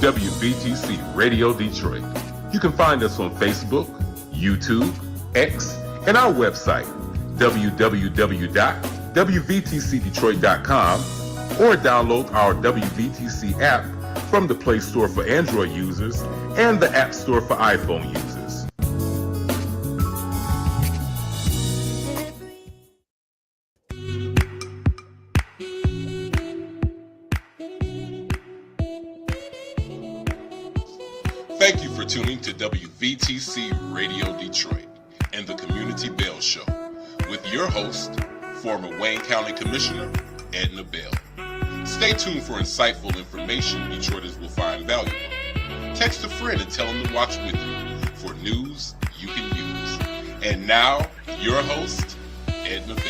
WVTC Radio Detroit. You can find us on Facebook, YouTube, X, and our website, www.wvtcdetroit.com, or download our WVTC app from the Play Store for Android users and the App Store for iPhone users. Thank you for tuning to WVTC Radio Detroit and the Community Bell Show with your host, former Wayne County Commissioner, Edna Bell. Stay tuned for insightful information Detroiters will find valuable. Text a friend and tell them to watch with you for news you can use. And now, your host, Edna Bell.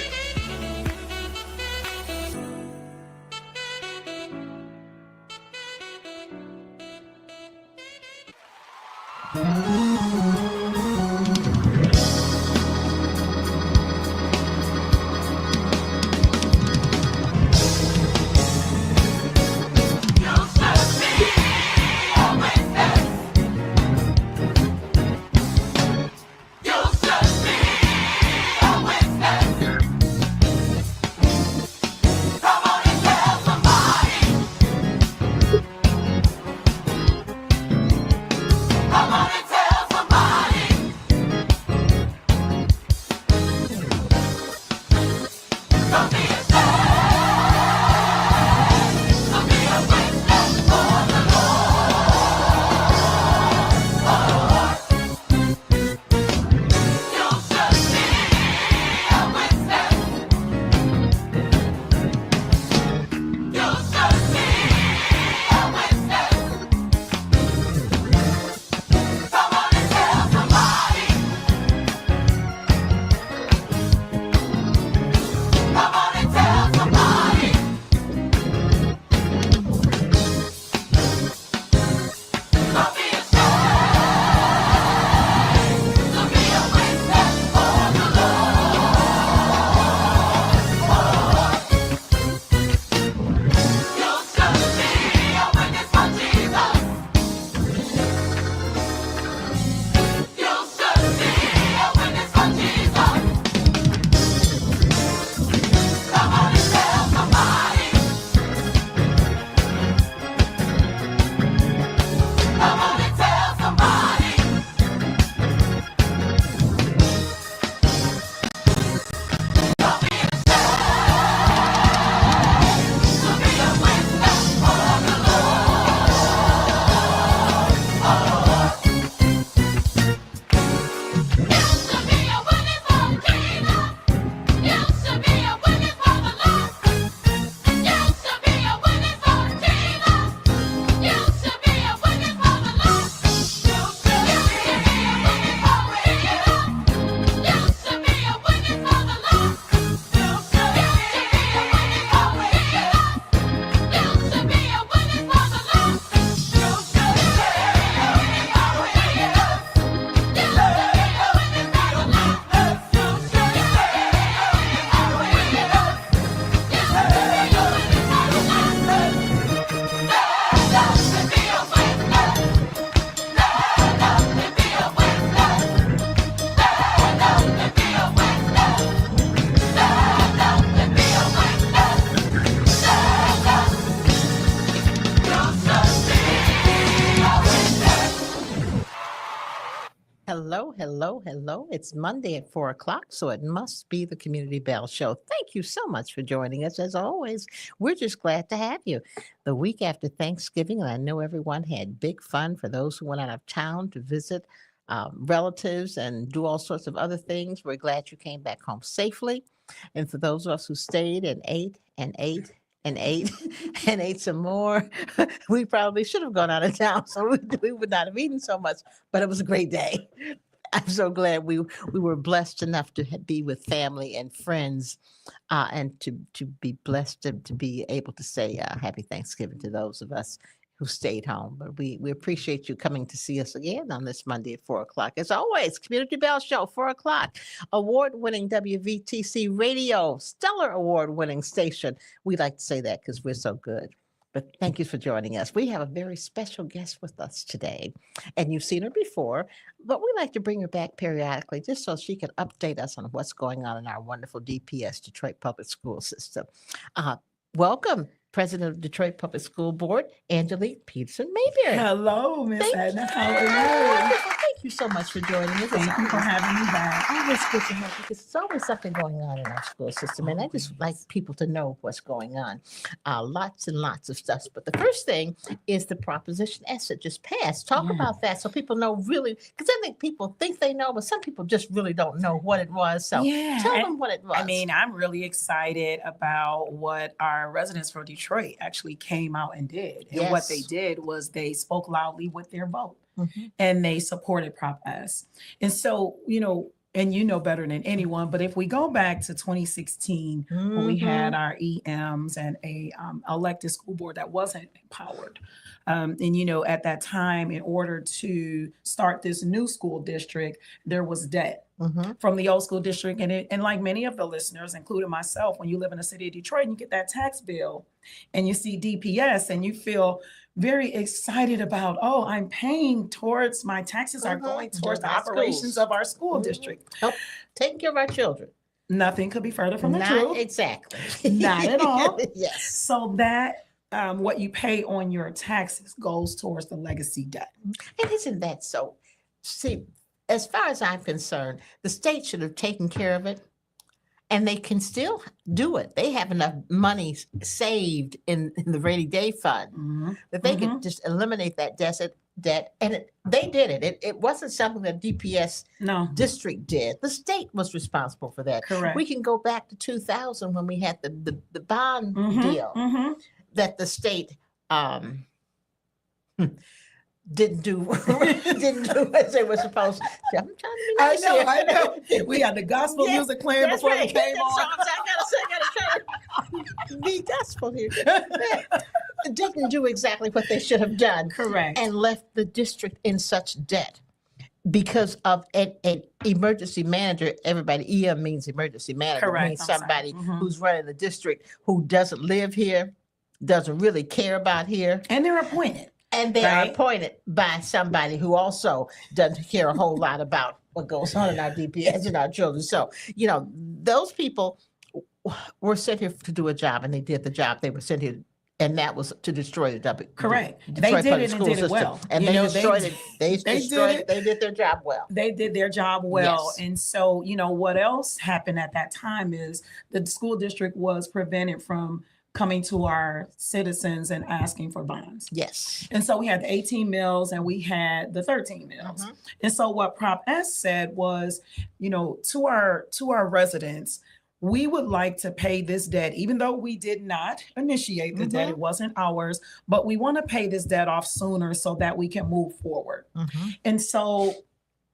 Hello. It's Monday at 4 o'clock, so it must be the Community Bell Show. Thank you so much for joining us. As always, we're just glad to have you. The week after Thanksgiving, and I know everyone had big fun for those who went out of town to visit relatives and do all sorts of other things. We're glad you came back home safely. And for those of us who stayed and ate and ate and ate and ate some more, we probably should have gone out of town, so we would not have eaten so much, but it was a great day. I'm so glad we were blessed enough to be with family and friends, and to be blessed to be able to say Happy Thanksgiving to those of us who stayed home. But we appreciate you coming to see us again on this Monday at 4 o'clock. As always, Community Bell Show, 4 o'clock, award-winning WVTC Radio, stellar award-winning station. We like to say that because we're so good. But thank you for joining us. We have a very special guest with us today, and you've seen her before, but we like to bring her back periodically just so she can update us on what's going on in our wonderful DPS, Detroit Public School System. Uh, Welcome, President of Detroit Public School Board, Angelique Peterson-Mayberry. Hello, Miss Thank Edna. How you. are you? Wonderful. Thank you so much for joining us. Thank you for having me back. Always good to have you because there's always something going on in our school system, and I just like people to know what's going on. Lots and lots of stuff. But the first thing is the Proposition S that just passed. Talk Yeah. about that so people know really, because I think people think they know, but some people just really don't know what it was. So Yeah, tell and- them what it was. I mean, I'm really excited about what our residents from Detroit actually came out and did. And what they Yes. did was they spoke loudly with their vote Mhm. and they supported Prop S. And so, and you know better than anyone, but if we go back to 2016, when we had Mhm. our EMs and a elected school board that wasn't empowered. And at that time, in order to start this new school district, there was debt Mhm. from the old school district. And like many of the listeners, including myself, when you live in the city of Detroit and you get that tax bill and you see DPS and you feel very excited about, oh, I'm paying towards my taxes are Mhm. going towards the Our operations schools. of our school Mhm. district. Help taking care of our children. Nothing could be further from the Not truth. exactly. Not at all. Yes. So that what you pay on your taxes goes towards the legacy debt. And isn't that so? See, as far as I'm concerned, the state should have taken care of it, and they can still do it. They have enough money saved in the rainy day fund Mhm. that they Mhm. could just eliminate that debt. And they did it. It wasn't something that DPS No, district did. The state was responsible for that. correct. We can go back to 2000 when we had the bond Mhm. deal Mhm. that the state didn't do didn't do as they were supposed to. I'm trying to be I nice know, here. I know. We had the gospel Yeah, music playing That's before right. we came That's on. all I gotta say. Be gospel here. Didn't do exactly what they should have done Correct. and left the district in such debt because of an emergency manager. Everybody, EM means emergency manager. Correct. Means I'm sorry. somebody Mhm. who's running the district who doesn't live here, doesn't really care about here. And they're appointed. And they are Right. appointed by somebody who also doesn't care a whole lot about what goes on in our DPS and our children. So, those people were sent here to do a job, and they did the job they were sent here, and that was to destroy the Correct. Detroit They did public it and school did it system. well. And You they know, destroyed they- it. They they did destroyed it. it. They did their job well. They did their job well. Yes. And so, what else happened at that time is the school district was prevented from coming to our citizens and asking for bonds. Yes. And so we had the 18 mills and we had the 13 mills. Mhm. And so what Prop S said was, to our residents, we would like to pay this debt, even though we did not initiate the debt, Mhm. it wasn't ours, but we want to pay this debt off sooner so that we can move forward. Mhm. And so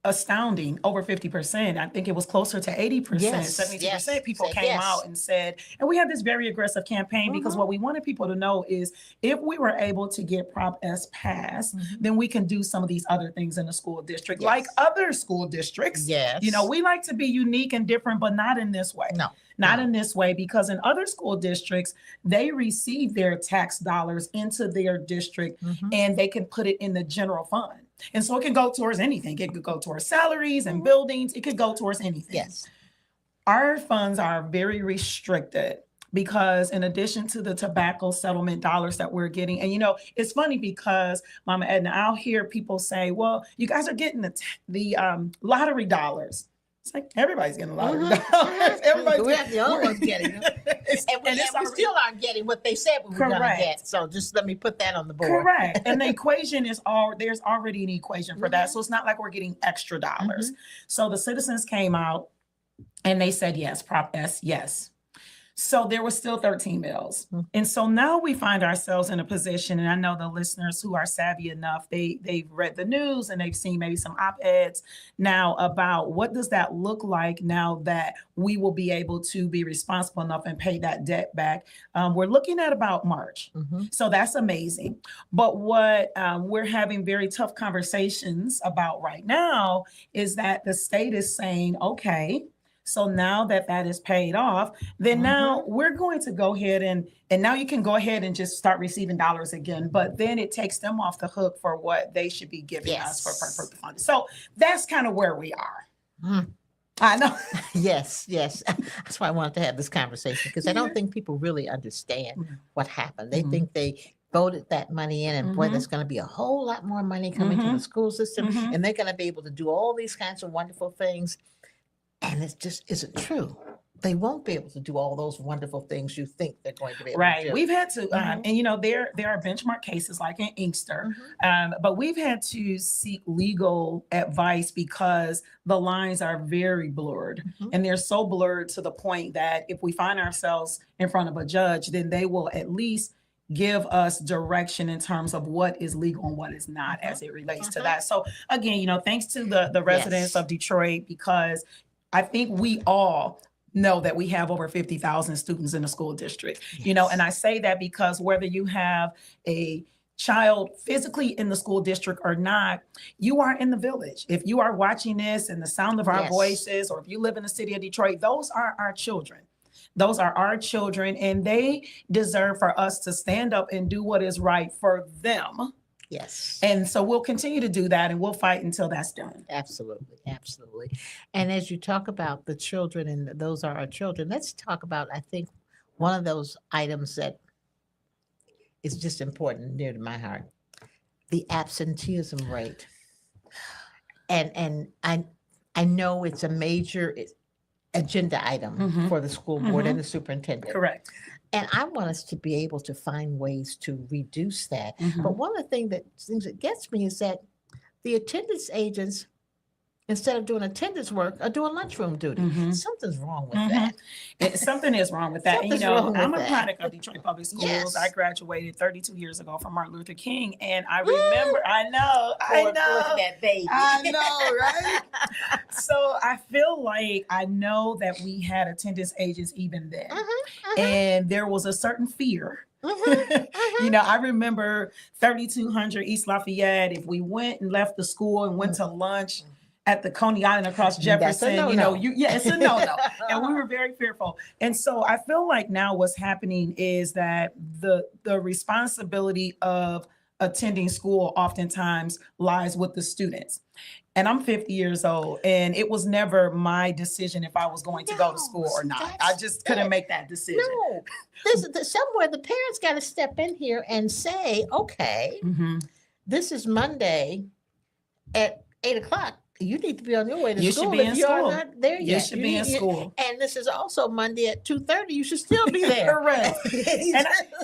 astounding, over 50%, I think it was closer to 80%, Yes, 72% yes, people said came yes. out and said, and we had this very aggressive campaign because Mhm. what we wanted people to know is if we were able to get Prop S passed, Mhm. then we can do some of these other things in the school district, like Yes. other school districts. Yes. We like to be unique and different, but not in this way. No. Not no. in this way, because in other school districts, they receive their tax dollars into their district Mhm. and they can put it in the general fund. And so it can go towards anything. It could go towards salaries and Mhm. buildings. It could go towards anything. Yes. Our funds are very restricted because in addition to the tobacco settlement dollars that we're getting, and it's funny because Mama Edna, I'll hear people say, well, you guys are getting the lottery dollars. It's like everybody's getting lottery Mhm. dollars. Everybody's We're the only ones getting them. And we already- still aren't getting what they said we were going to Correct. get. So just let me put that on the board. Correct. And the equation is there's already an equation for that. Mhm. So it's not like we're getting extra dollars. So the citizens came out and they said, yes, Prop S, yes. So there was still 13 mills. Mhm. And so now we find ourselves in a position, and I know the listeners who are savvy enough, they've read the news and they've seen maybe some op-eds now about what does that look like now that we will be able to be responsible enough and pay that debt back. We're looking at about March. Mhm. So that's amazing. But what we're having very tough conversations about right now is that the state is saying, okay, So now that that is paid off, then now we're going to go ahead and now you can go ahead and just start receiving dollars again. But then it takes them off the hook for what they should be giving us for purpose funding. So that's kind of where we are. I know. Yes. That's why I wanted to have this conversation, because I don't think people really understand what happened. They think they voted that money in, and boy, there's going to be a whole lot more money coming to the school system, and they're going to be able to do all these kinds of wonderful things. And it just isn't true. They won't be able to do all those wonderful things you think they're going to be able to do. We've had to, and you know, there are benchmark cases like in Inkster, but we've had to seek legal advice because the lines are very blurred, and they're so blurred to the point that if we find ourselves in front of a judge, then they will at least give us direction in terms of what is legal and what is not as it relates to that. So again, you know, thanks to the residents of Detroit, because I think we all know that we have over 50,000 students in the school district, you know, and I say that because whether you have a child physically in the school district or not, you are in the village. If you are watching this and the sound of our voices, or if you live in the city of Detroit, those are our children. Those are our children, and they deserve for us to stand up and do what is right for them. Yes. And so we'll continue to do that, and we'll fight until that's done. Absolutely. And as you talk about the children, and those are our children, let's talk about, I think, one of those items that is just important and dear to my heart, the absenteeism rate. And I know it's a major agenda item for the school board and the superintendent. Correct. And I want us to be able to find ways to reduce that. But one of the things that gets me is that the attendance agents, instead of doing attendance work, are doing lunchroom duty. Something's wrong with that. Something is wrong with that. And, you Something's know, wrong with I'm a that. product of Detroit Public Schools. Yes. I graduated 32 years ago from Martin Luther King, and I remember, I know, that baby. I know, right? So I feel like I know that we had attendance agents even then, and there was a certain fear. You know, I remember 3200 East Lafayette. If we went and left the school and went to lunch at the Coney Island across Jefferson, no-no. you know, it's a no-no. And we were very fearful. And so I feel like now what's happening is that the responsibility of attending school oftentimes lies with the students. And I'm 50 years old, and it was never my decision if I was going to go to school or not. I just couldn't make that decision. No, somewhere the parents got to step in here and say, okay, this is Monday at 8:00. You need to be on your way to You school. should be in If you are school. not there You yet, should be in school. And this is also Monday at 2:30. You should still be there. Correct.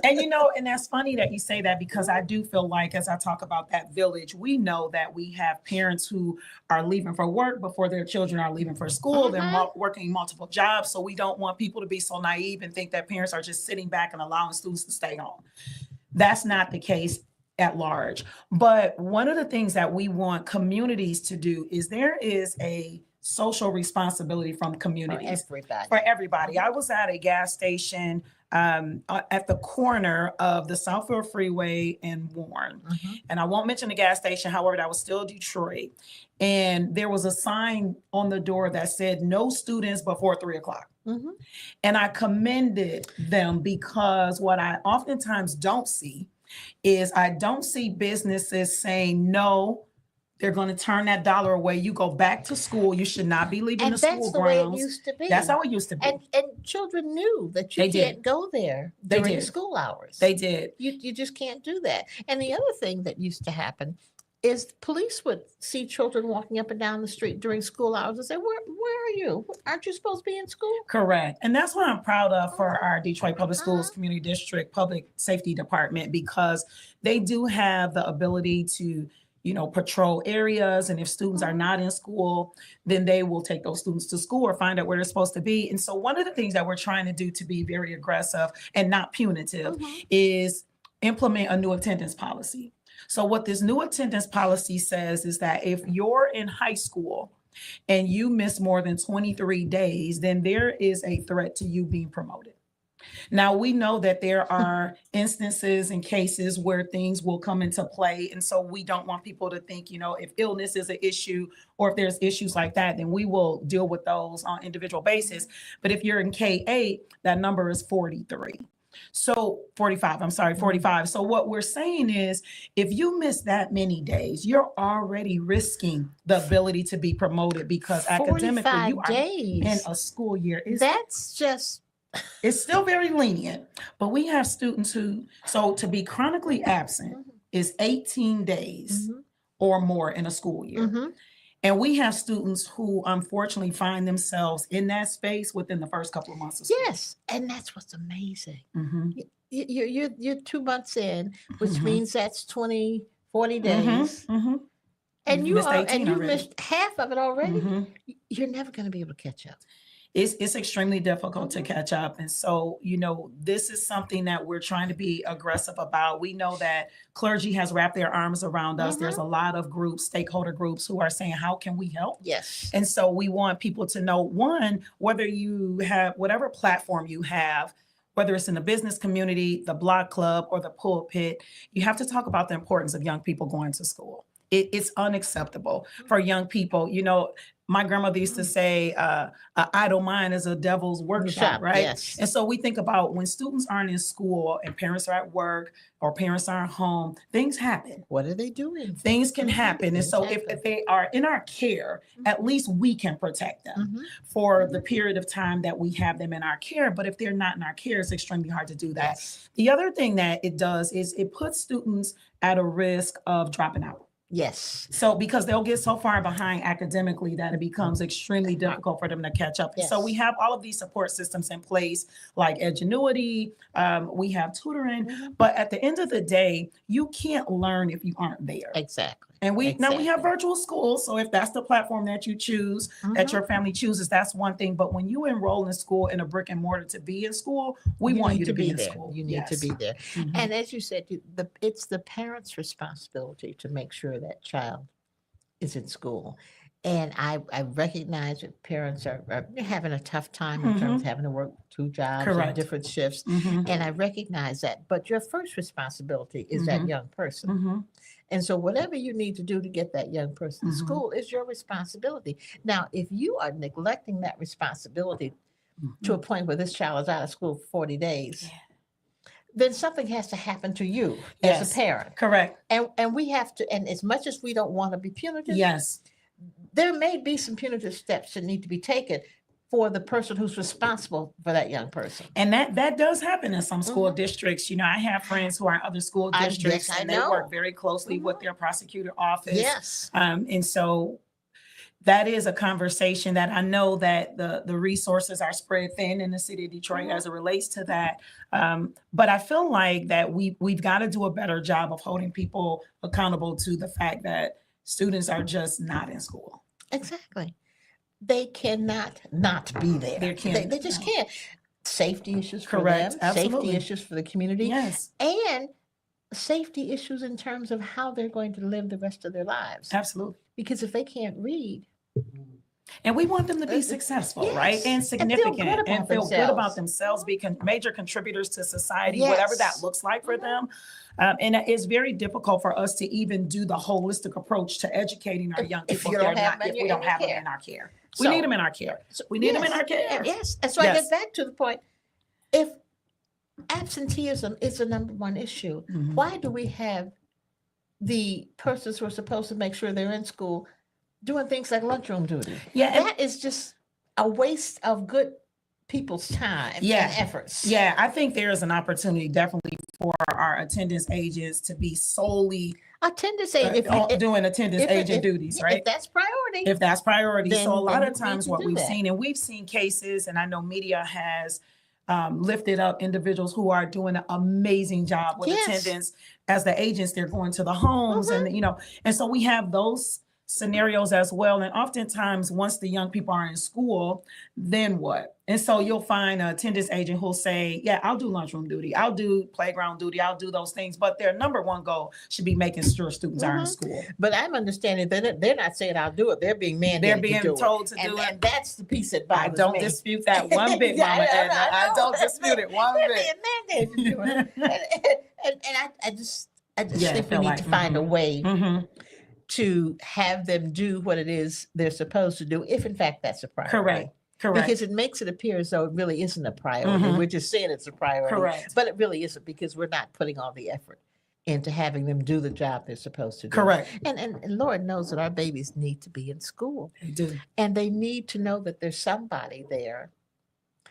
And you know, and that's funny that you say that, because I do feel like as I talk about that village, we know that we have parents who are leaving for work before their children are leaving for school. They're working multiple jobs. So we don't want people to be so naive and think that parents are just sitting back and allowing students to stay home. That's not the case at large. But one of the things that we want communities to do is there is a social responsibility from communities. For everybody. I was at a gas station at the corner of the Southfield Freeway and Warren. And I won't mention the gas station, however, that was still Detroit. And there was a sign on the door that said no students before 3:00. And I commended them, because what I oftentimes don't see is I don't see businesses saying, no, they're going to turn that dollar away. You go back to school. You should not be leaving the school grounds. That's the way it used to be. That's how it used to be. And children knew that you can't go there during school hours. They did. You just can't do that. And the other thing that used to happen is police would see children walking up and down the street during school hours and say, where are you? Aren't you supposed to be in school? Correct. And that's what I'm proud of for our Detroit Public Schools Community District Public Safety Department, because they do have the ability to, you know, patrol areas. And if students are not in school, then they will take those students to school or find out where they're supposed to be. And so one of the things that we're trying to do to be very aggressive and not punitive is implement a new attendance policy. So what this new attendance policy says is that if you're in high school and you miss more than 23 days, then there is a threat to you being promoted. Now, we know that there are instances and cases where things will come into play. And so we don't want people to think, if illness is an issue or if there's issues like that, then we will deal with those on individual basis. But if you're in K-8, that number is 43. So 45, I'm sorry, 45. So what we're saying is if you miss that many days, you're already risking the ability to be promoted because academically you 45 are days. in a school year. That's just It's still very lenient, but we have students so to be chronically absent is 18 days or more in a school year. mhm. And we have students who unfortunately find themselves in that space within the first couple of months of school. Yes, and that's what's amazing. Mhm. You're 2 months in, which Mhm. means that's 20, 40 Mhm. days, Mhm. and You've missed 18 you already. missed half of it already. Mhm. You're never going to be able to catch up. It's extremely difficult to catch up. And so, this is something that we're trying to be aggressive about. We know that clergy has wrapped their arms around us. There's a lot of groups, stakeholder groups, who are saying, how can we help? Yes. And so we want people to know, one, whether you have whatever platform you have, whether it's in the business community, the block club, or the pulpit, you have to talk about the importance of young people going to school. It's unacceptable for young people. My grandmother used to say, an idle mind is a devil's workshop, right? Yes. And so we think about when students aren't in school and parents are at work or parents aren't home, things happen. What are they doing? Things can happen. And so if they are in our care, at least we can protect them for the period of time that we have them in our care. But if they're not in our care, it's extremely hard to do that. Yes. The other thing that it does is it puts students at a risk of dropping out. Yes. So because they'll get so far behind academically that it becomes extremely difficult for them to catch up. Yes. So we have all of these support systems in place, like Edgenuity, we have tutoring, but at the end of the day, you can't learn if you aren't there. Exactly. And now we have Exactly. virtual schools. So if that's the platform that you choose, that your family chooses, that's one thing. But when you enroll in school in a brick and mortar to be in school, we want need you to be in there. school. You need to Yes. be there. Mhm. And as you said, it's the parent's responsibility to make sure that child is in school. And I recognize that parents are having a tough time in terms of having to work 2 jobs and Correct. different shifts. Mhm. And I recognize that. But your first responsibility is that young person. Mhm. And so whatever you need to do to get that young person to Mhm. school is your responsibility. Now, if you are neglecting that responsibility to a point where this child is out of school for 40 days, Yeah. then something has to happen to you Yes. as a parent. Correct. And we have to, and as much as we don't want to be punitive, Yes. there may be some punitive steps that need to be taken for the person who's responsible for that young person. And that does happen in some school districts. I have friends who are in other school districts, I and they know. work very closely with their prosecutor office. Yes. And so that is a conversation that I know that the resources are spread thin in the city of Detroit as it relates to that. But I feel like that we've got to do a better job of holding people accountable to the fact that students are just not in school. Exactly. They cannot not be there. They just can't. Safety issues for Correct. them, Absolutely. safety issues for the community, Yes, and safety issues in terms of how they're going to live the rest of their lives. absolutely. Because if they can't read, And we want them to be successful, Yes. right? And And feel good significant about and feel good themselves. about themselves, be major contributors to society, whatever that Yes. looks like for them. And it's very difficult for us to even do the holistic approach to educating our young If people you if don't they're have not, them if we don't have them care. in our care. So- We need them in our care. We need them in our care. Yes. And so I Yes. get back to the point. If absenteeism is the number one issue, Mhm. why do we have the persons who are supposed to make sure they're in school doing things like lunchroom duty? Yeah, and- That is just a waste of good people's time Yeah. and efforts. Yeah, I think there is an opportunity definitely for our attendance agents to be solely Attendance aid, doing attendance agent duties, right? If that's priority. If that's priority. Then- So a lot then of we need times to what do we've that. seen, and we've seen cases, and I know media has lifted up individuals who are doing an amazing job with Yes. attendance as the agents. They're going to the homes and, and so we have those scenarios as well. And oftentimes, once the young people are in school, then what? And so you'll find a attendance agent who'll say, yeah, I'll do lunchroom duty, I'll do playground duty, I'll do those things. But their number one goal should be making sure students are in school. But I'm understanding that they're not saying I'll do it. They're being mandated. They're being to do told it. to do it. And that's the piece that I bothers don't me. dispute that one bit, Mama Edna. I don't dispute it one They're bit. being mandated to do it. And I just Yeah, I think we feel need like, to find a way Mhm. to have them do what it is they're supposed to do, if in fact that's a priority. Correct. Correct. Because it makes it appear as though it really isn't a priority. Mhm. We're just saying it's a priority. Correct. But it really isn't, because we're not putting all the effort into having them do the job they're supposed to do. Correct. And Lord knows that our babies need to be in school. They do. And they need to know that there's somebody there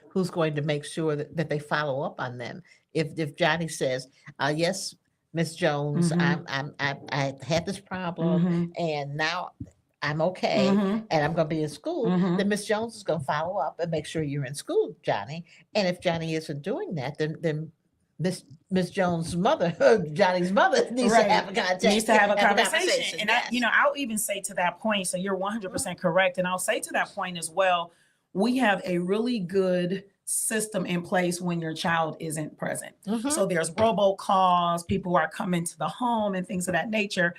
who's going to make sure that they follow up on them. If Johnny says, yes, Miss Jones, Mhm. I had this problem, Mhm. and now I'm okay, Mhm. and I'm going to be in school, Mhm. then Miss Jones is going to follow up and make sure you're in school, Johnny. And if Johnny isn't doing that, then Miss Jones' mother, Johnny's mother, needs Right. to have a contact. Needs to have a conversation. And yes. I'll even say to that point, so you're 100% correct. And I'll say to that point as well, we have a really good system in place when your child isn't present. Mhm. So there's robocalls, people are coming to the home and things of that nature.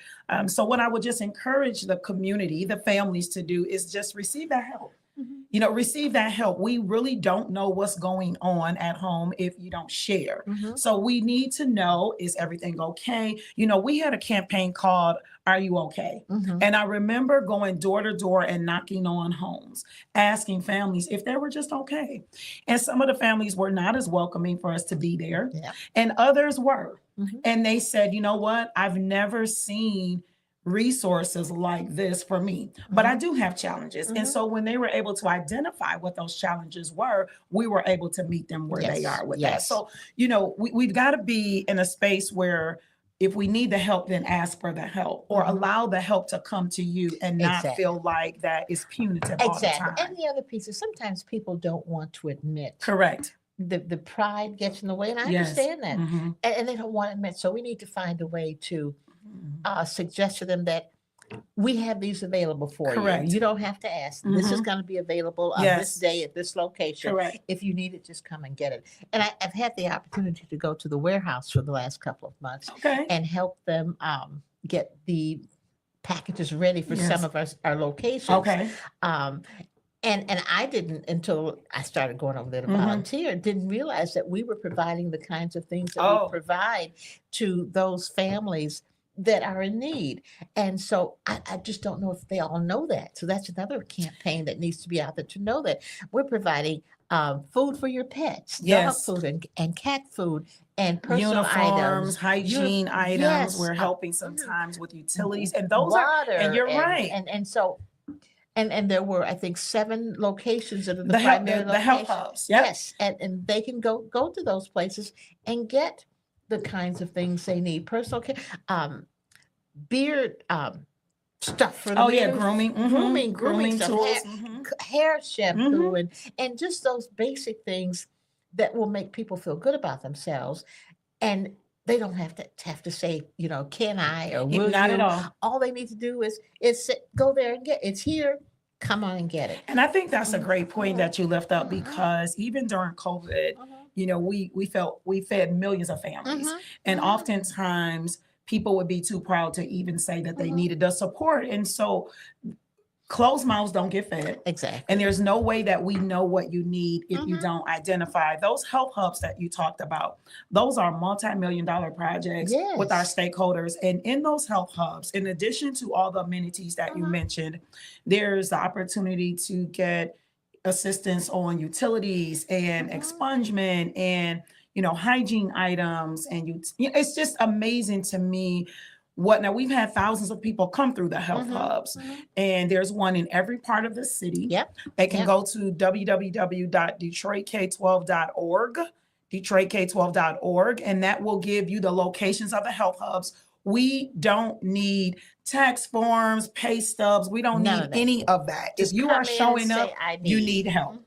So what I would just encourage the community, the families to do is just receive that help. Mhm. Receive that help. We really don't know what's going on at home if you don't share. Mhm. So we need to know, is everything okay? We had a campaign called Are You Okay? Mhm. And I remember going door to door and knocking on homes, asking families if they were just okay. And some of the families were not as welcoming for us to be there, Yeah. and others were. Mhm. And they said, you know what? I've never seen resources like this for me, but I do have challenges. And Mhm. so when they were able to identify what those challenges were, we were able to meet them where they Yes, are with yes. that. So, we've got to be in a space where if we need the help, then ask for the help, or Mhm. allow the help to come to you and not Exactly. feel like that is punitive all the Exactly. time. And the other piece is sometimes people don't want to admit Correct. the pride gets in the way, and I Yes. understand that. Mhm. And they don't want to admit. So we need to find a way to Mhm. suggest to them that we have these available for Correct. you. You don't have to ask. This is Mhm. going to be available on Yes. this day at this location. Correct. If you need it, just come and get it. And I've had the opportunity to go to the warehouse for the last couple of months Okay. and help them get the packages ready for Yes. some of our locations. Okay. Um, and I didn't, until I started going over there to Mhm. volunteer, didn't realize that we were providing the kinds of things that Oh. we provide to those families that are in need. And so I just don't know if they all know that. So that's another campaign that needs to be out there, to know that we're providing food for your pets, Yes. dog food and cat food and personal Uniforms, items. hygiene items. Yes. We're helping sometimes with utilities, and those are. water. And you're right. And so. And there were, I think, 7 locations that are the The help, primary the health locations. hubs. Yep. Yes, and they can go to those places and get the kinds of things they need. Personal care, beard stuff for the Oh yeah, beard, grooming, grooming stuff, tools. hair shampoo, and just those basic things that will make people feel good about themselves. And they don't have to say, can I or will Not you? at all. All they need to do is go there and get it's here. Come on and get it. And I think that's a great point that you lift up, because even during COVID, we fed millions of families, and oftentimes people would be too proud to even say that they needed the support, and so closed mouths don't get fed. Exactly. And there's no way that we know what you need if you don't identify those health hubs that you talked about. Those are multi-million-dollar projects with our Yes. stakeholders. And in those health hubs, in addition to all the amenities that you mentioned, there's the opportunity to get assistance on utilities and expungement and hygiene items. And it's just amazing to me. Now we've had thousands of people come through the health hubs, and there's one in every part of the city. Yep. They can go to www.detroitk12.org, detroitk12.org, and that will give you the locations of the health hubs. We don't need tax forms, pay stubs. We don't None need of that. any of that. Just If you come are in and showing say, up, "I you need." need help.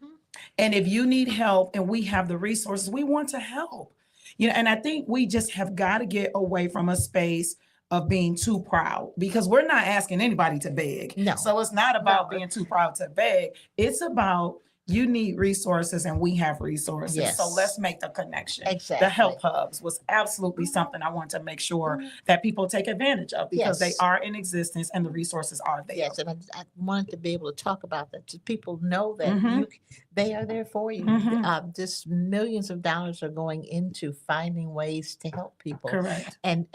And if you need help and we have the resources, we want to help. And I think we just have got to get away from a space of being too proud, because we're not asking anybody to beg. No. So it's not about No. being too proud to beg. It's about you need resources and we have resources. Yes. So let's make the connection. Exactly. The health hubs was absolutely something I want to make sure that people take advantage of, because they Yes. are in existence and the resources are there. Yes, and I wanted to be able to talk about that, so people know that Mhm. they are there for you. Mhm. Just millions of dollars are going into finding ways to help people, Correct. and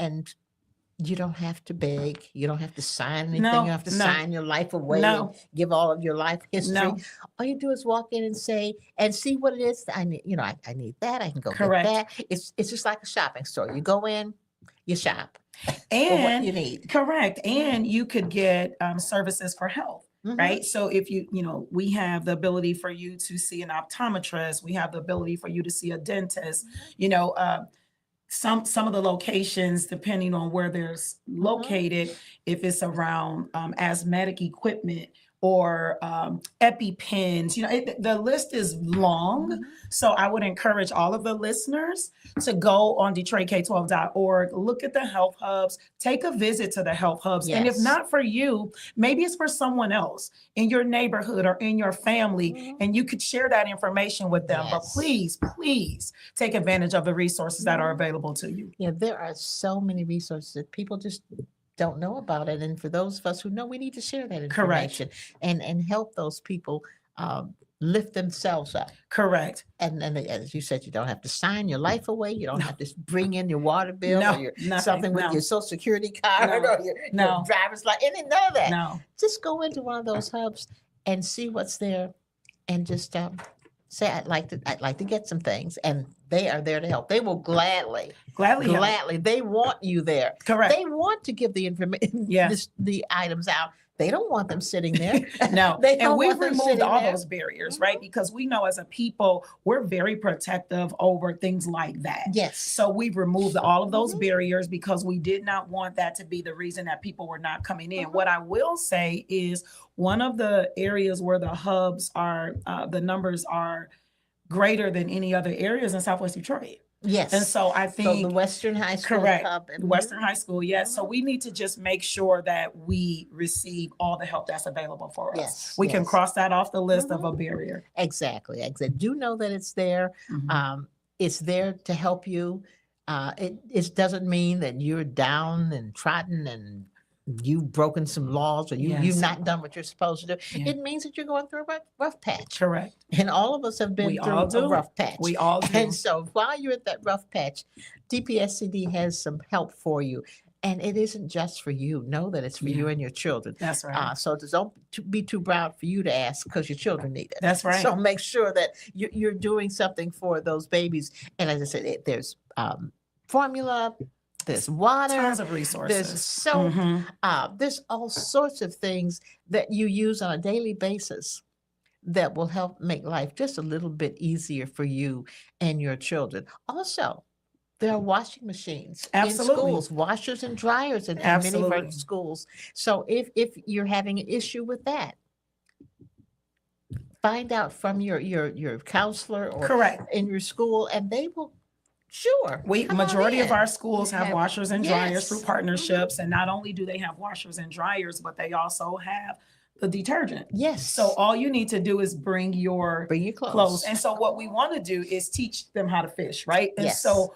you don't have to beg. You don't have to sign anything. No, You don't have to no. sign your life away No. and give all of your life history. No. All you do is walk in and say and see what it is. I need, I need that. I can go Correct. get that. It's just like a shopping store. You go in, you shop for what And you need. correct. And you could get services for health. Mhm. Right. So if we have the ability for you to see an optometrist, we have the ability for you to see a dentist, some of the locations, depending on where they're located, if it's around asthmatic equipment or EpiPens, the list is long. So I would encourage all of the listeners to go on DetroitK12.org, look at the health hubs, take a visit to the health hubs. And if Yes. not for you, maybe it's for someone else in your neighborhood or in your family, and you could share that information with them. But Yes. please take advantage of the resources that are available to you. Yeah, there are so many resources that people just don't know about it. And for those of us who know, we need to share that Correct. information and help those people lift themselves up. Correct. And as you said, you don't have to sign your life away. You don't have to bring in your water bill No, or your nothing. something with No. your social security card No. or your No. driver's license, none of that. No. Just go into one of those hubs and see what's there, and just say, I'd like to get some things, and they are there to help. They will gladly Gladly. they want you there. Correct. They want to give the information, Yes. the items out. They don't want them sitting there. No, They and don't we've want them removed sitting all there. those barriers, right? Because we know as a people, we're very protective over things like that. Yes. So we've removed all of those Mhm. barriers because we did not want that to be the reason that people were not coming in. Mhm. What I will say is one of the areas where the hubs are, the numbers are greater than any other areas in Southwest Detroit. Yes. And so I So think the Western High School correct. Hub and Western High School, yes. So Mhm. we need to just make sure that we receive all the help that's available for us. Yes, We can yes. cross that off the list of Mhm. a barrier. Exactly. Do know that it's there. It's there to help you. It doesn't mean that you're down and trodden and you've broken some laws or you've Yes. not done what you're supposed to do. Yeah. It means that you're going through a rough patch. Correct. And all of us have been We through all a do. rough patch. We all do. And so while you're at that rough patch, DPSCD has some help for you. And it isn't just for you. Know that it's for you Yeah. and your children. That's right. So don't be too proud for you to ask, because your children need it. That's right. So make sure that you're doing something for those babies. And as I said, there's formula, there's water, Tons of resources. there's soap, Mhm. there's all sorts of things that you use on a daily basis that will help make life just a little bit easier for you and your children. Also, there are washing machines Absolutely. in schools, washers and dryers in many of Absolutely. our schools. So if you're having an issue with that, find out from your counselor or Correct. in your school, and they will. Sure. come on Majority of in. our schools have Have- washers and dryers through yes. partnerships. And not only do they have washers and dryers, but they also have the detergent. Yes. So all you need to do is bring your bring your clothes. clothes. And so what we want to do is teach them how to fish, right? And Yes. so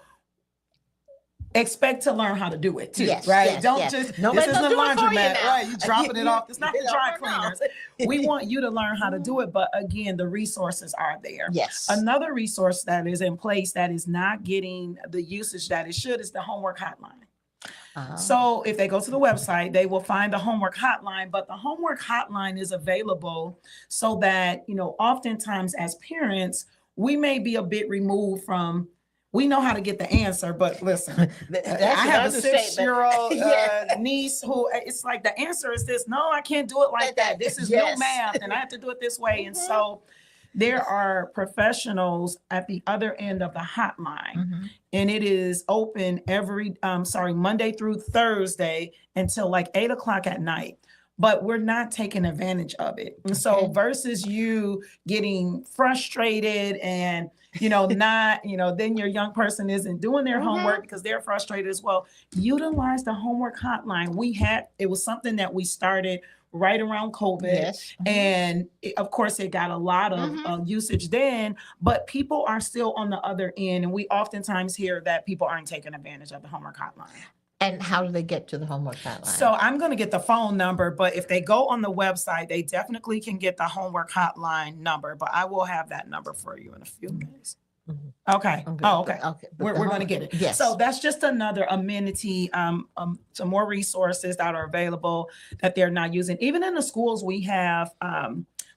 expect to learn how to do it too, Yes, right? yes, Don't yes. just, Nobody's this isn't gonna do it for you laundromat, now. right? You dropping it off. It's not the dry No, no. cleaners. We want you to learn how to do it. But again, the resources are there. Yes. Another resource that is in place that is not getting the usage that it should is the homework hotline. So if they go to the website, they will find the homework hotline, but the homework hotline is available so that, oftentimes as parents, we may be a bit removed from, we know how to get the answer, but listen, That's I an have a understatement. 6-year-old Yeah. niece who it's like, the answer is this. No, I can't do it like that. This is Yes. new math and I have to do it this way. And so there are professionals at the other end of the hotline. Mhm. And it is open Monday through Thursday until like 8 o'clock at night. but we're not taking advantage of it. And so versus you getting frustrated and, not, then your young person isn't doing their homework because they're frustrated as well. Utilize the homework hotline. It was something that we started right around COVID. Yes. And of course, it got a lot of usage then, but people are still on the other end. And we oftentimes hear that people aren't taking advantage of the homework hotline. And how do they get to the homework hotline? So I'm going to get the phone number, but if they go on the website, they definitely can get the homework hotline number, but I will have that number for you in a few minutes. Okay. Oh, okay. We're going to get it. Yes. So that's just another amenity, some more resources that are available that they're not using. Even in the schools, we have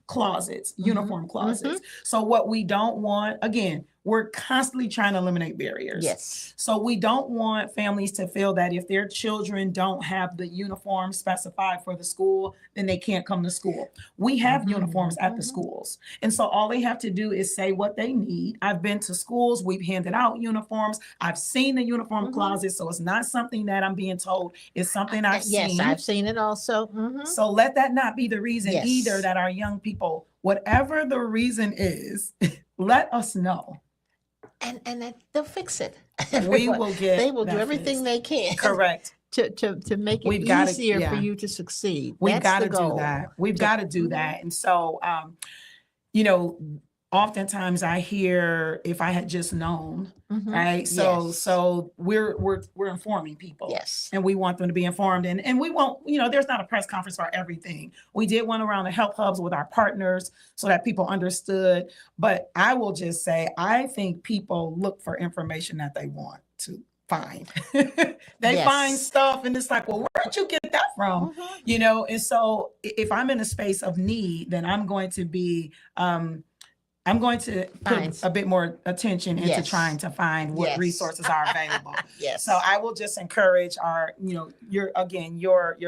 closets, uniform closets. So what we don't want, again, we're constantly trying to eliminate barriers. Yes. So we don't want families to feel that if their children don't have the uniform specified for the school, then they can't come to school. We have uniforms at the schools. And so all they have to do is say what they need. I've been to schools, we've handed out uniforms. I've seen the uniform closet. So it's not something that I'm being told. It's something I've seen. Yes, I've seen it also. So let that not be the reason either that our young people, whatever the reason is, let us know. And they'll fix it. We will get. They will do that everything fixed. they can. Correct. To make it easier for you to succeed. We've got to That's the do goal. that. We've got to do that. And so, oftentimes I hear if I had just known, right? So we're informing people. Yes. And we want them to be informed. And we won't, there's not a press conference for everything. We did one around the health hubs with our partners so that people understood. But I will just say, I think people look for information that they want to find. They find stuff and it's like, well, where'd you get that from? And so if I'm in a space of need, then I'm going to be put a bit more attention into trying to find what resources are available. So I will just encourage our, your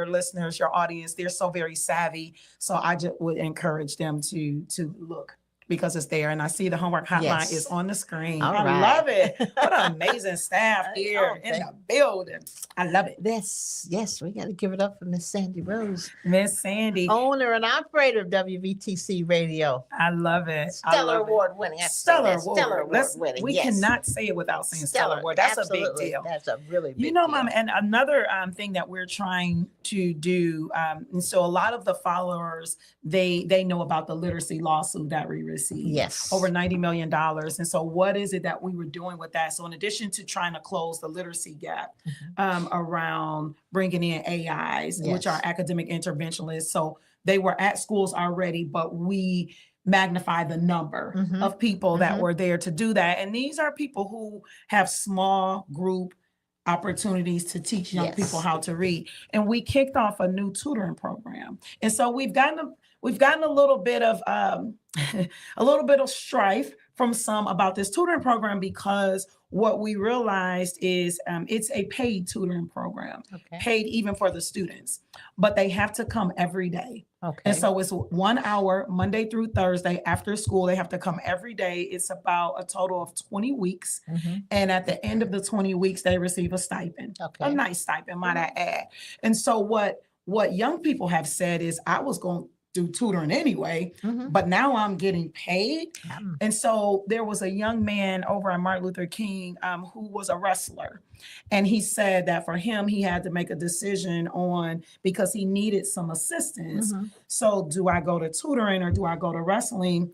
listeners, your audience, they're so very savvy. So I just would encourage them to look because it's there. And I see the homework hotline is on the screen. I love it. What an amazing staff here in the building. I love it. Yes, we got to give it up for Miss Sandy Rose. Miss Sandy. Owner and operator of WVTC Radio. I love it. Stellar award winning. Stellar award winning. We cannot say it without saying stellar award. That's absolutely. A big deal. That's a really big deal. Mom, and another thing that we're trying to do, and so a lot of the followers, they know about the literacy lawsuit that we received. Yes. Over $90 million. And so what is it that we were doing with that? So in addition to trying to close the literacy gap around bringing in AIs, which are academic interventionists. So they were at schools already, but we magnify the number of people that were there to do that. And these are people who have small group opportunities to teach young people how to read. And we kicked off a new tutoring program. And so we've gotten a little bit of strife from some about this tutoring program because what we realized is it's a paid tutoring program, paid even for the students, but they have to come every day. And so it's 1 hour, Monday through Thursday after school. They have to come every day. It's about a total of 20 weeks. And at the end of the 20 weeks, they receive a stipend, a nice stipend, might I add. And so what young people have said is I was going to do tutoring anyway, but now I'm getting paid. And so there was a young man over at Martin Luther King who was a wrestler. And he said that for him, he had to make a decision on because he needed some assistance. So do I go to tutoring or do I go to wrestling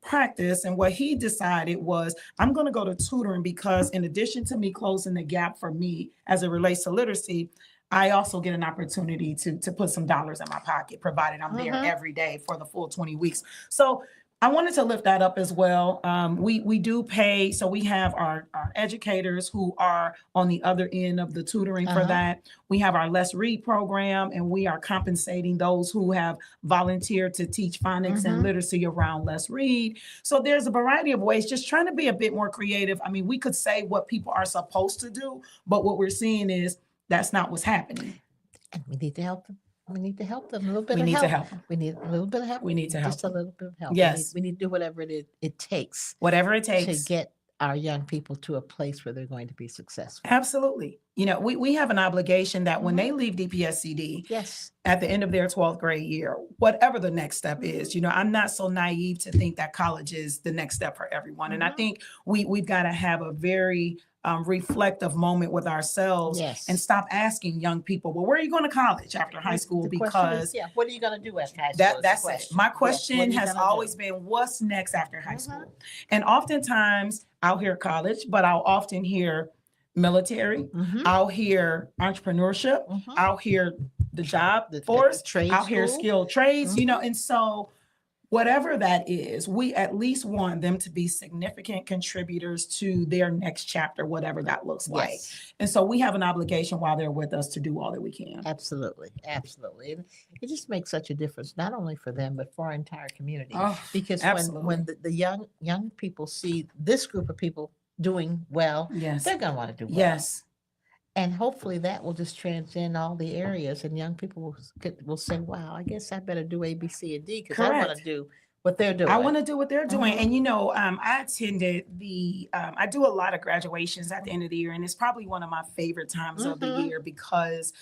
practice? And what he decided was I'm going to go to tutoring because in addition to me closing the gap for me as it relates to literacy, I also get an opportunity to put some dollars in my pocket, provided I'm there every day for the full 20 weeks. So I wanted to lift that up as well. We do pay. So we have our educators who are on the other end of the tutoring for that. We have our Let's Read program, and we are compensating those who have volunteered to teach phonics and literacy around Let's Read. So there's a variety of ways, just trying to be a bit more creative. I mean, we could say what people are supposed to do, but what we're seeing is that's not what's happening. And we need to help them. We need to help them. A little bit We of need help. to help them. We need a little bit of help. We need to help Just a little bit of help. Yes. We need to do whatever it takes Whatever it to takes. get our young people to a place where they're going to be successful. Absolutely. we have an obligation that when they leave DPSCD Yes. at the end of their 12th grade year, whatever the next step is, I'm not so naive to think that college is the next step for everyone. And I think we've got to have a very reflective moment with ourselves Yes. and stop asking young people, well, where are you going to college after high school? The question is, Because what are you going to do after high school? that's it. My Yes, question what are you has gonna always do? been, what's next after high school? And oftentimes I'll hear college, but I'll often hear military. Mhm. I'll hear entrepreneurship. Mhm. I'll hear the job The force. trade I'll hear school. skilled trades, Mhm. and so whatever that is, we at least want them to be significant contributors to their next chapter, whatever that looks like. Yes. And so we have an obligation while they're with us to do all that we can. Absolutely. Absolutely. And it just makes such a difference, not only for them, but for our entire community. Oh, Because absolutely. when the young people see this group of people doing well, Yes. they're going to want to do well. Yes. And hopefully that will just transcend all the areas, and young people will say, wow, I guess I better do A, B, C, and D, because I want Correct. to do what they're doing. I want to do what they're doing. Mhm. And I attended I do a lot of graduations at the end of the year, and it's probably one of my favorite times of the Mhm. year because,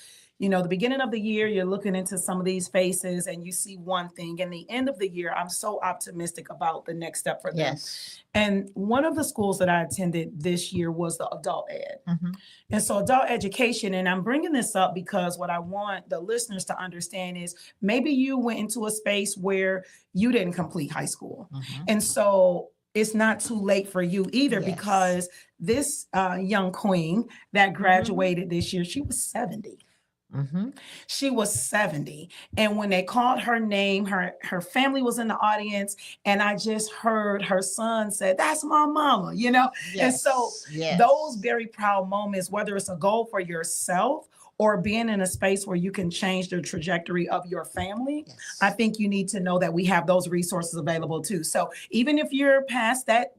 the beginning of the year, you're looking into some of these faces and you see one thing. And the end of the year, I'm so optimistic about the next step for them. Yes. And one of the schools that I attended this year was the adult ed. Mhm. And so adult education, and I'm bringing this up because what I want the listeners to understand is maybe you went into a space where you didn't complete high school. Mhm. And so it's not too late for you either, Yes. because this young queen that graduated this year, she was 70. Mhm. She was 70. And when they called her name, her family was in the audience. And I just heard her son say, that's my mama, And so Yes. those very proud moments, whether it's a goal for yourself or being in a space where you can change the trajectory of your family, Yes. I think you need to know that we have those resources available too. So even if you're past that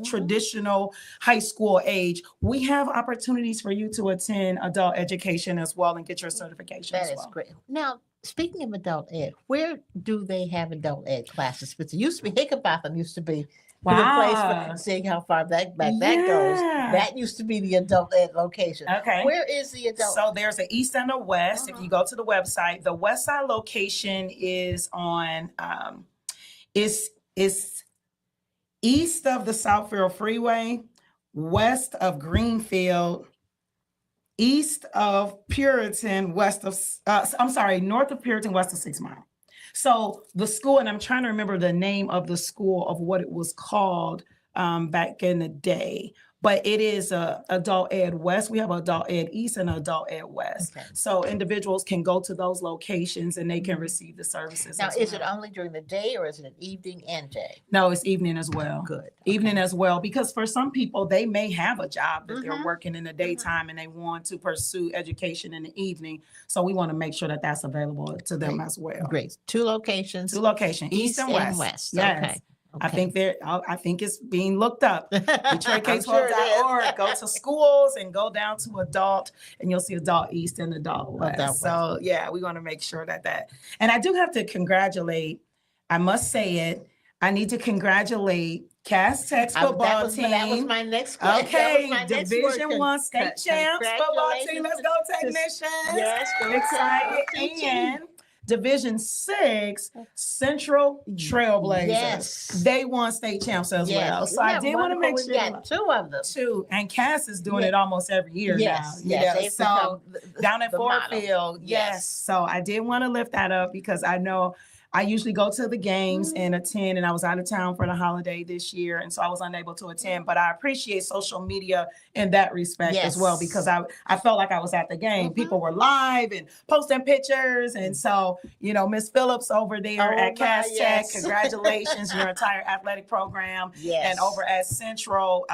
traditional high school age, we have opportunities for you to attend adult education as well and get your certification That as is well. great. Now, speaking of adult ed, where do they have adult ed classes? But it used to be Hickabotham used to be the place Wow. for seeing how far back that goes. Yeah. That used to be the adult ed location. Okay. Where is the adult? So there's an east and a west. If Uh-huh. you go to the website, the west side location is on is east of the Southfield Freeway, west of Greenfield, east of Puritan, north of Puritan, west of 6 Mile. So the school, and I'm trying to remember the name of the school of what it was called back in the day, but it is adult ed west. We have adult ed east and adult ed west. Okay. So individuals can go to those locations and they can receive the services. Now, as is well. it only during the day or is it an evening and day? No, it's evening as well. Good. Evening Okay. as well, because for some people, they may have a job that they're Mhm. working in the daytime and they want to pursue education in the evening. So we want to make sure that that's available to them Great. as well. Great. Two locations. Two locations, east and west. Yes. Okay. I think I think it's being looked up. I'm sure it DetroitK12.org. is. Go to schools and go down to adult, and you'll see adult east and adult west. Adult So yeah, we want to make sure that. And I do have to congratulate. I must say it. I need to congratulate Cass Tech's football team. That was my next question. Okay, Division One state champs football team. Let's go, Technicians. Yes, go Excited. Technicians. And Division 6 Central Trailblazers. Yes. They won state champs as well. So I did want to make sure. We got two of them. Two. And Cass is doing Yeah. it almost every year Yes. now. Yes. Yeah. They've So become the- down at the Ford model. Field. Yes. Yes. So I did want to lift that up because I know I usually go to the games and attend, and I was out of town for the holiday this year, and so I was unable to attend. But I appreciate social media in that respect as well, Yes. because I felt like I was at the game. Mhm. People were live and posting pictures, and so Miss Phillips over there Oh at Cass my, Tech, yes. congratulations, your entire athletic program, Yes. and over at Central.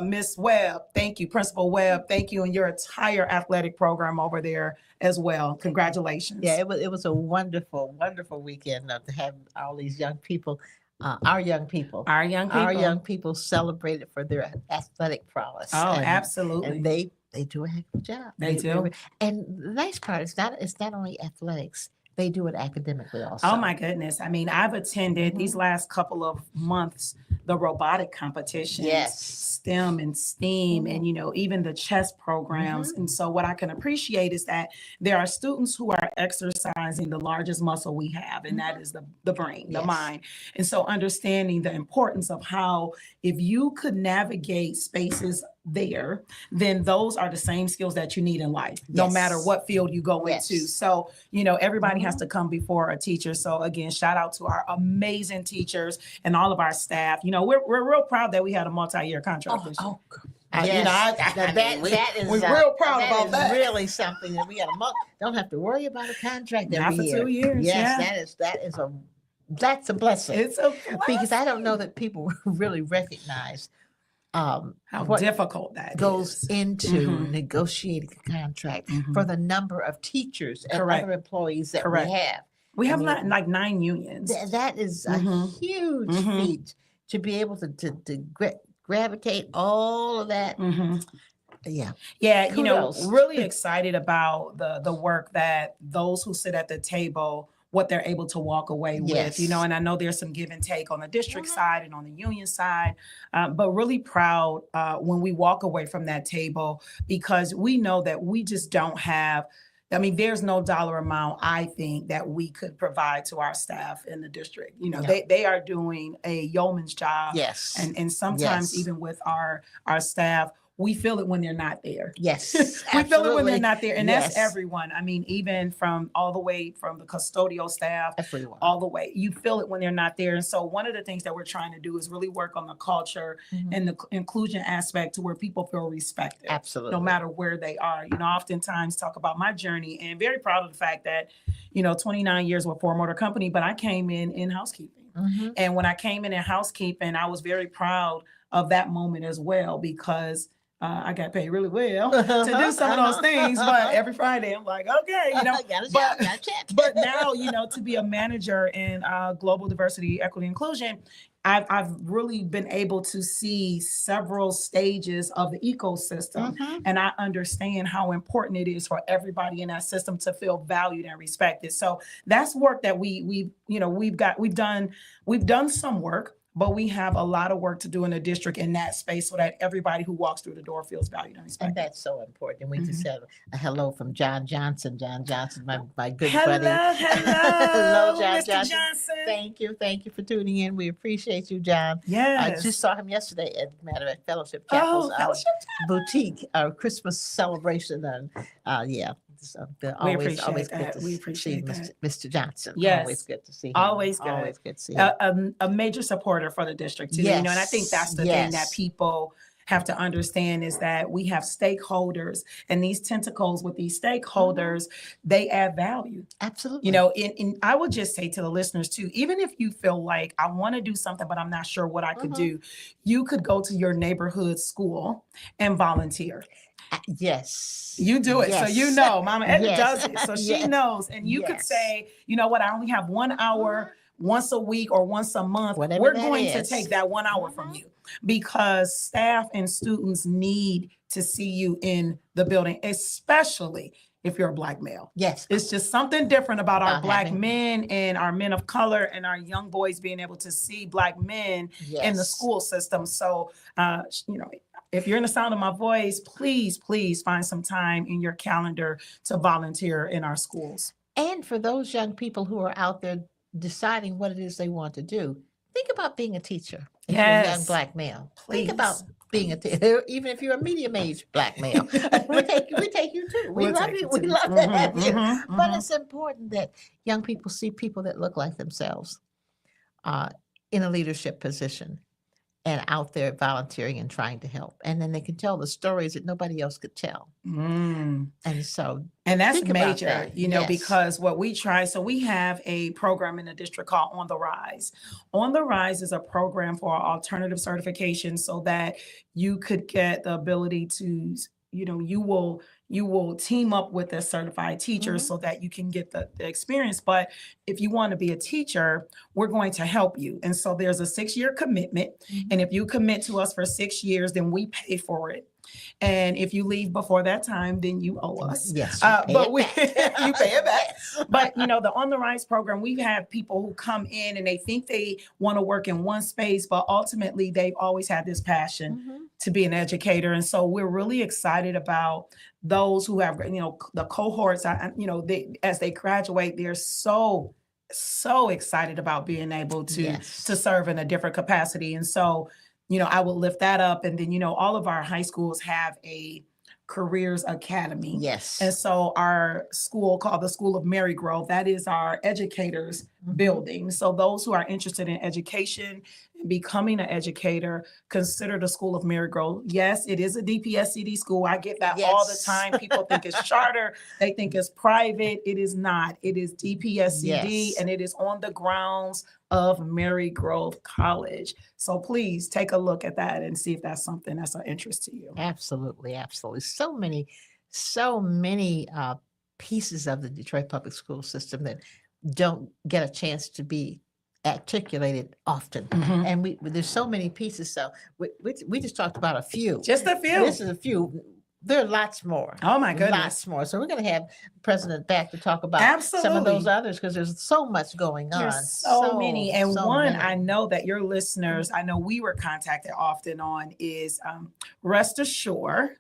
Miss Webb, thank you. Principal Webb, thank you, and your entire athletic program over there as well. Congratulations. Yeah, it was a wonderful, wonderful weekend to have all these young people, our young people. Our young people. Our young people celebrated for their athletic prowess. Oh, and, absolutely. And they do a heck of a job. They do. And the nice part is it's not only athletics, they do it academically also. Oh my goodness. I mean, I've attended these last couple of months the robotic competitions, Yes. STEM and STEAM, and even the chess programs. And so what I can appreciate is that there are students who are exercising the largest muscle we have, and that is the brain, the Yes. mind. And so understanding the importance of how, if you could navigate spaces there, then those are the same skills that you need in life, no Yes. matter what field you go Yes. into. So, everybody has to come before a teacher. So again, shout out to our amazing teachers and all of our staff. We're real proud that we had a multi-year contract this year. Yes. We're real proud that about is that. really something that we got don't have to worry about a contract Not every for year. 2 years. Yes, Yeah. that's a blessing. It's a Because I don't know that people really recognize how what difficult that goes is. into negotiating a contract for the number of teachers and Correct. other employees that Correct. we have. We have mean, like 9 unions. That is a huge feat to be able to gravitate all of that. Yeah. Yeah, Kudos. really excited about the work that those who sit at the table, what they're able to walk away Yes. with, and I know there's some give and take on the district side and on the union side, but really proud when we walk away from that table, because we know that we just don't have, there's no dollar amount, I think, that we could provide to our staff in the district. No. They are doing a yeoman's job. Yes. And sometimes Yes. even with our staff, we feel it when they're not there. Yes. We feel it when they're absolutely. not there. And Yes. that's everyone. Even from all the way from the custodial staff, Everyone. all the way. You feel it when they're not there. And so one of the things that we're trying to do is really work on the culture and the inclusion aspect to where people feel respected. Absolutely. No matter where they are. Oftentimes talk about my journey, and very proud of the fact that, 29 years with Ford Motor Company, but I came in housekeeping. And when I came in housekeeping, I was very proud of that moment as well, because I got paid really well to do some of those things, but every Friday I'm like, okay, but now, to be a manager in global diversity, equity, inclusion, I've really been able to see several stages of the ecosystem, and I understand how important it is for everybody in that system to feel valued and respected. So that's work that we've done some work. But we have a lot of work to do in the district in that space, so that everybody who walks through the door feels valued and respected. And that's so important. And we just had a hello from John Johnson. John Johnson, my good Hello, buddy. hello, John Mr. Johnson. Johnson. Thank you for tuning in. We appreciate you, John. Yes. I just saw him yesterday at Fellowship Chapel's Fellowship boutique, our Christmas celebration. And yeah. So We always appreciate good that. to We see appreciate that. Mr. Johnson. Yes. Always good to see him. Always good. Always good to see him. A major supporter for the district too. Yes. And I think that's the thing that people have to understand, is that we have stakeholders, and these tentacles with these stakeholders, they add value. Absolutely. And I would just say to the listeners too, even if you feel like I want to do something, but I'm not sure what I could do, you could go to your neighborhood school and volunteer. Yes. You do it. Yes. So Mama Edna Yes. does it. So she Yes. knows. And you could Yes. say, you know what, I only have 1 hour once a week or once a month. Whatever We're that going to is. take that 1 hour from you, because staff and students need to see you in the building, especially if you're a Black male. Yes. It's just something different about our About Black having- men and our men of color and our young boys being able to see Black men in the Yes. school system. So, if you're in the sound of my voice, please find some time in your calendar to volunteer in our schools. And for those young people who are out there deciding what it is they want to do, think about being a teacher. If you're a young Yes. Black male, Please. think about being a teacher. Even if you're a medium-aged Black male, we take you too. We We'll love take you. you We too. love to have you. Mhm, But mhm. it's important that young people see people that look like themselves in a leadership position and out there volunteering and trying to help. And then they can tell the stories that nobody else could tell. And so And that's think about major, that. you know, Yes. because what we try, so we have a program in the district called On the Rise. On the Rise is a program for alternative certification, so that you could get the ability to, you will team up with a certified teacher so that you can get the experience. But if you want to be a teacher, we're going to help you. And so there's a 6-year commitment. And if you commit to us for 6 years, then we pay for it. And if you leave before that time, then you owe us. Yes, But you pay it back. Yes. But the On the Rise program, we have people who come in and they think they want to work in one space, but ultimately they've always had this passion Mhm. to be an educator. And so we're really excited about those who have, the cohorts, as they graduate, they're so excited about being able to Yes. serve in a different capacity. And so, I will lift that up. And then, all of our high schools have a careers academy. Yes. And so our school, called the School of Marygrove, that is our educators building. So those who are interested in education and becoming an educator, consider the School of Marygrove. Yes, it is a DPSCD school. I get that all the Yes. time. People think it's charter. They think it's private. It is not. It is DPSCD, Yes. and it is on the grounds of Marygrove College. So please take a look at that and see if that's something that's of interest to you. Absolutely, absolutely. So many pieces of the Detroit public school system that don't get a chance to be articulated often. Mhm. And there's so many pieces. So we just talked about a few. Just a few. This is a few. There are lots more. Oh my goodness. Lots more. So we're going to have the president back to talk about some of Absolutely. those others because there's so much going on. There's so many. And so one many. I know that your listeners, I know we were contacted often on, is rest assured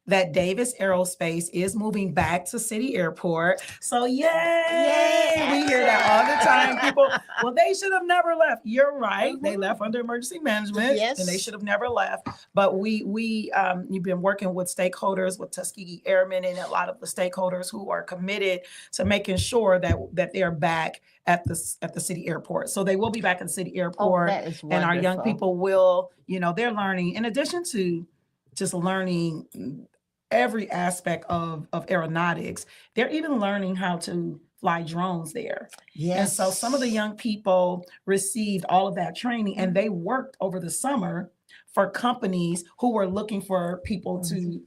that Davis Aerospace is moving back to City Airport. So yay! We hear that all the time. People, well, they should have never left. You're right. They left under emergency management, Yes. and they should have never left. But you've been working with stakeholders, with Tuskegee Airmen, and a lot of the stakeholders who are committed to making sure that they're back at the city airport. So they will be back at the city airport, that is and our young wonderful. people will, they're learning, in addition to just learning every aspect of aeronautics, they're even learning how to fly drones there. Yes. And so some of the young people received all of that training, and they worked over the summer for companies who were looking for people to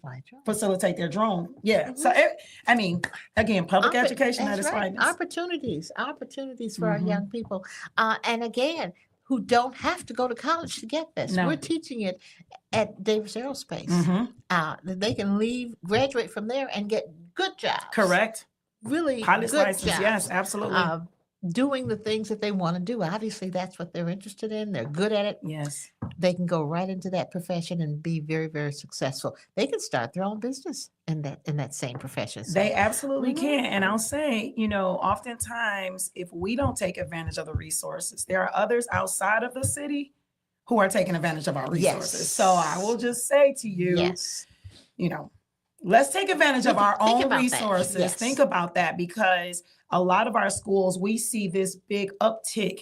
facilitate their drone. Yeah. So, again, public education at its finest. Opportunities for our young people. And again, who don't have to go to college to get this. No. We're teaching it at Davis Aerospace. Mhm. They can graduate from there and get good jobs. Correct. Really Pilot's good license. jobs. Yes, absolutely. Doing the things that they want to do. Obviously, that's what they're interested in. They're good at it. Yes. They can go right into that profession and be very, very successful. They can start their own business in that same profession. So, They absolutely can. And I'll say, oftentimes, if we don't take advantage of the resources, there are others outside of the city who are taking advantage of our resources. Yes. So I will just say to you, yes. Let's take advantage of our Think own about that. resources. Yes. Think about that, because a lot of our schools, we see this big uptick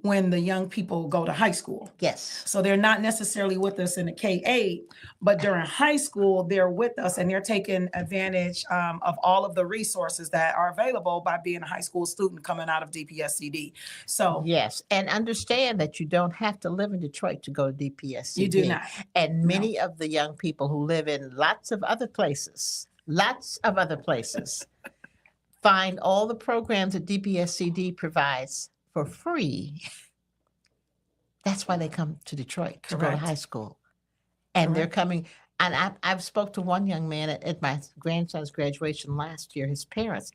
when the young people go to high school. Yes. So they're not necessarily with us in the K-8, but during high school, they're with us and they're taking advantage of all of the resources that are available by being a high school student coming out of DPSCD. So yes, and understand that you don't have to live in Detroit to go to DPSCD. you do not. And many of the young people who live in lots of other places, find all the programs that DPSCD provides for free. That's why they come to Detroit to go to Correct. high school. And they're Correct. coming, and I've spoke to one young man at my grandson's graduation last year, his parents.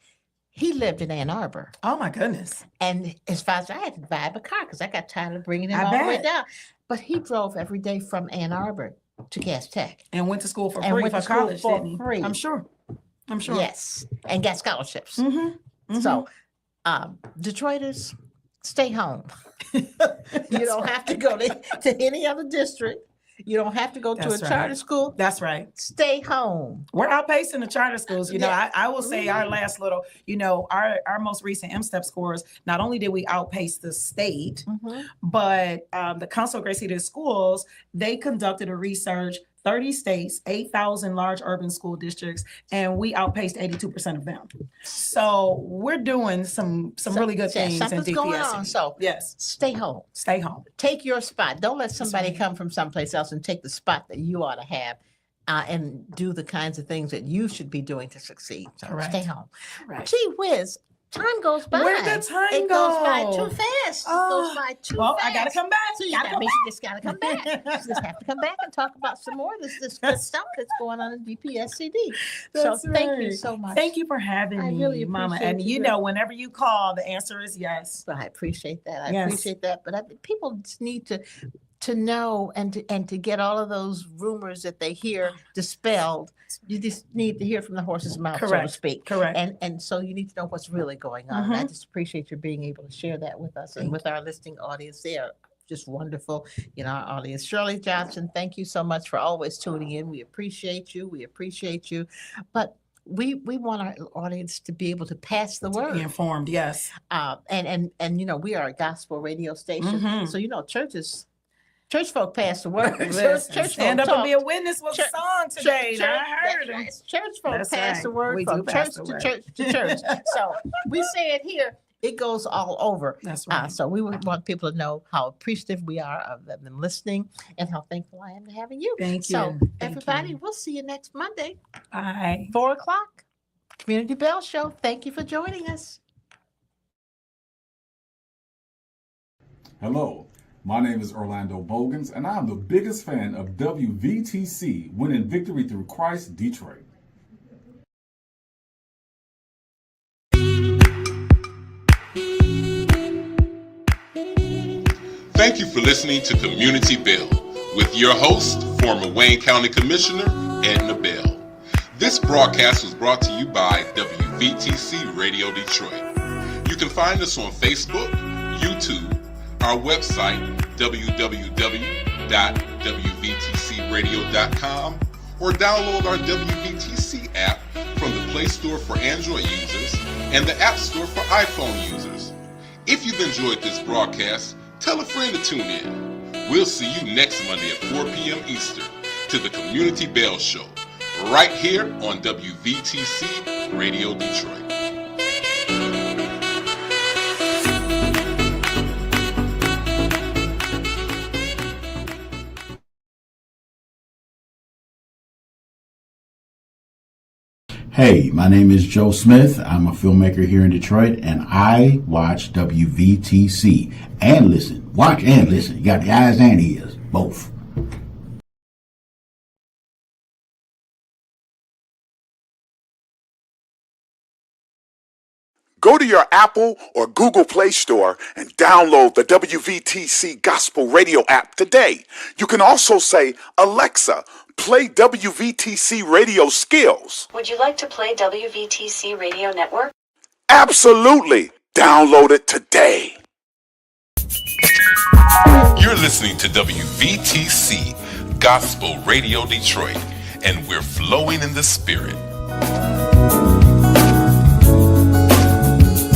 He lived in Ann Arbor. Oh my goodness. And as far as I had to buy a car because I got tired of bringing him I all the way bet. down. But he drove every day from Ann Arbor to Cass Tech. And went to school for And free went for to school college, for didn't he? free. I'm sure. Yes, and got scholarships. Mm-hmm. So, Detroiters, stay home. You don't have to go to any other district. You don't have to go to That's a right. charter school. That's right. Stay home. We're outpacing the charter schools. Yeah. I will say our last little, our most recent M-STEP scores, not only did we outpace the state, but the Council of Great City Schools, they conducted a research, 30 states, 8,000 large urban school districts, and we outpaced 82% of them. So we're doing some really good things in Something's DPS. going on. So yes, stay home. stay home. Take your spot. Don't let somebody right. come from someplace else and take the spot that you ought to have and do the kinds of things that you should be doing to succeed. So Correct. stay home. Right. Gee whiz, Time goes by. Where did time It go? goes by too fast. It goes by too Well, fast. I gotta come back. So you Gotta come just gotta come back. You just have to come back and talk about some more of this good stuff that's going on in DPSCD. That's so thank you right. so much. Thank you for having I me, really Mama. appreciate And you you very- know, whenever you call, the answer is yes. I appreciate that. I Yes. appreciate that. But I think people just need to know and to get all of those rumors that they hear dispelled. You just need to hear from the horse's mouth, so to Correct. speak. Correct. And so you need to know what's really going on. And I Mhm. just appreciate you being able to share that with us and Thank with our listening audience. They are just wonderful, our audience. Shirley Johnson, thank you so much for always tuning in. We appreciate you. We appreciate you. But we want our audience to be able to pass the Be word. informed, yes. And we are a gospel radio station. Mhm. So church folk pass the word. Listen, Church stand folk up and talk. be a witness was Church- a song today. Church, and I heard that's it. right. Church folk That's pass right. the word We do from pass church the to word. church to church. So we say it here, it goes all over. That's right. So we would want people to know how appreciative we are of them listening and how thankful I am to having you. Thank So you. Thank everybody, you. we'll see you next Monday, Bye. 4:00, Community Bell Show. Thank you for joining us. Hello, my name is Orlando Bogans, and I'm the biggest fan of WVTC, winning victory through Christ, Detroit. Thank you for listening to Community Bell with your host, former Wayne County Commissioner Edna Bell. This broadcast was brought to you by WVTC Radio Detroit. You can find us on Facebook, YouTube, our website, www.wvtcradio.com, or download our WVTC app from the Play Store for Android users and the App Store for iPhone users. If you've enjoyed this broadcast, tell a friend to tune in. We'll see you next Monday at 4 p.m. Eastern to the Community Bell Show, right here on WVTC Radio Detroit. Hey, my name is Joe Smith. I'm a filmmaker here in Detroit, and I watch WVTC and listen. Watch and listen. You got the eyes and ears, both. Go to your Apple or Google Play Store and download the WVTC Gospel Radio app today. You can also say, Alexa, play WVTC Radio Skills. Would you like to play WVTC Radio Network? Absolutely. Download it today. You're listening to WVTC Gospel Radio Detroit, and we're flowing in the Spirit.